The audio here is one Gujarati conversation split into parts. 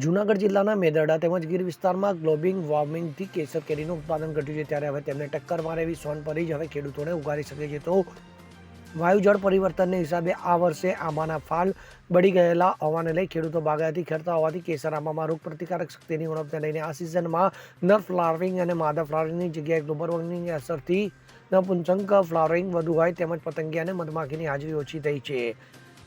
જૂનાગઢ જિલ્લાના મેદરડા તેમજ ગીર વિસ્તારમાં ગ્લોબલ વોર્મિંગથી કેસર કેરીનું ઉત્પાદન ઘટ્યું છે, ત્યારે હવે તેમને ટક્કર મારે એવી સોનપરી જ હવે ખેડૂતોને ઉગારી શકે છે. તો વાયુ જળ પરિવર્તનને હિસાબે આ વર્ષે આંબાના ફાલ બળી ગયેલા હોવાને લઈ ખેડૂતો બાગાયતી ખેડતા હોવાથી કેસર આંબામાં રોગ પ્રતિકારક શક્તિની ઉણપને લઈને આ સિઝનમાં નર ફ્લાવરિંગ અને માદા ફ્લાવરિંગની જગ્યાએ ગ્લોબલ વોર્મિંગની અસરથી નપુંસક ફ્લાવરિંગ વધુ હોય તેમજ પતંગિયા અને મધમાખીની હાજરી ઓછી થઈ છે.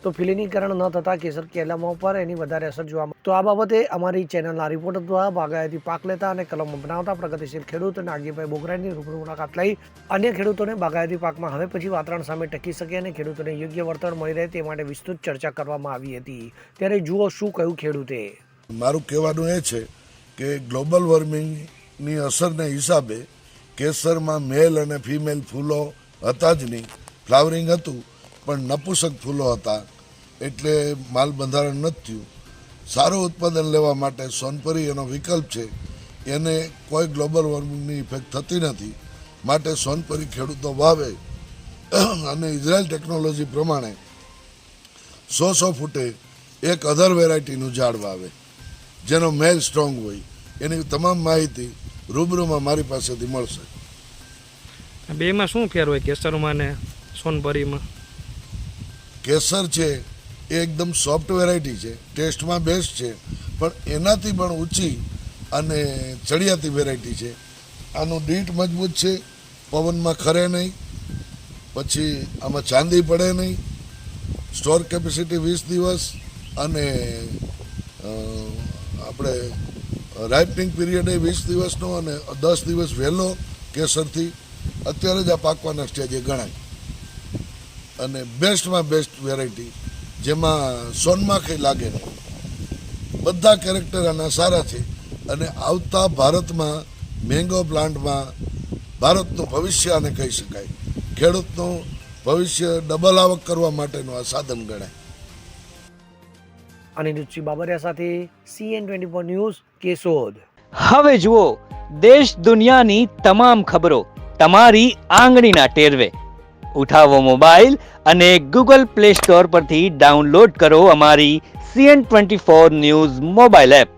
તો ફિલિનીકરણ ન થતાં કેસર કેળામાં પર એની વધારે અસર જોવા મળે. તો આ બાબતે અમારી ચેનલના રિપોર્ટર દ્વારા બાગાયતી પાક લેતા અને કલમો બનાવતા પ્રગતિશીલ ખેડૂત નાગજીભાઈ બોગરાની રૂબરૂ મુલાકાત લઈ અન્ય ખેડૂતોને બાગાયતી પાકમાં હવે પછી વાતાવરણ સામે ટકી શકે અને ખેડૂતોને યોગ્ય વળતર મળી રહે તે માટે વિસ્તૃત ચર્ચા કરવામાં આવી હતી. ત્યારે જુઓ શું કહ્યું ખેડૂતે. મારું કહેવાનું એ છે કે ગ્લોબલ વોર્મિંગની અસરને હિસાબે કેસરમાં મેલ અને ફિમેલ ફૂલો હતા જ નહીં, ફ્લાવરિંગ હતું પણ નપુસક ફૂલો હતા, એટલે માલ બંધારણ નથી થયું. સારું ઉત્પાદન લેવા માટે સોનપરી એનો વિકલ્પ છે, એને કોઈ ગ્લોબલ વોર્મિંગની ઇફેક્ટ થતી નથી, માટે સોનપરી ખેડૂતો વાવે અને ઇઝરાયલ ટેકનોલોજી પ્રમાણે 100 ફૂટે એક અધર વેરાયટીનું ઝાડ વાવે જેનો મેલ સ્ટ્રોંગ હોય. એની તમામ માહિતી રૂબરૂમાં મારી પાસેથી મળશે. બેમાં શું ફેર હોય, કેસરમાં ને સોનપરીમાં? કેસર છે એ એકદમ સોફ્ટ વેરાયટી છે, ટેસ્ટમાં બેસ્ટ છે, પણ એનાથી પણ ઊંચી અને ચડિયાતી વેરાયટી છે. આનું દીઠ મજબૂત છે, પવનમાં ખરે નહીં, પછી આમાં ચાંદી પડે નહીં, સ્ટોર કેપેસિટી 20 દિવસ અને આપણે રાઇપનિંગ પીરિયડ એ 20 દિવસનો અને 10 દિવસ વહેલો કેસરથી અત્યારે જ આ પાકવાના સ્ટેજે ગણાય. અને બેસ્ટમાં બેસ્ટ વેરાયટી જેમાં સોનમાખી લાગે નહીં. બધા કેરેક્ટર આના સારા છે અને આવતા ભારતમાં મેંગો પ્લાન્ટમાં ભારતનું ભવિષ્ય આને કહી શકાય. ખેડૂતનું ભવિષ્ય ડબલ આવક કરવા માટેનું આ સાધન ગણાય. અનિરુદ્ધ બાબરિયા સાથે CN24 ન્યૂઝ, કેશોદ. હવે જુઓ દેશ દુનિયાની તમામ ખબરો તમારી આંગળીના ટેરવે. ઉઠાવો મોબાઈલ અને ગૂગલ પ્લે સ્ટોર પરથી ડાઉનલોડ કરો અમારી CN24 ન્યૂઝ મોબાઈલ એપ.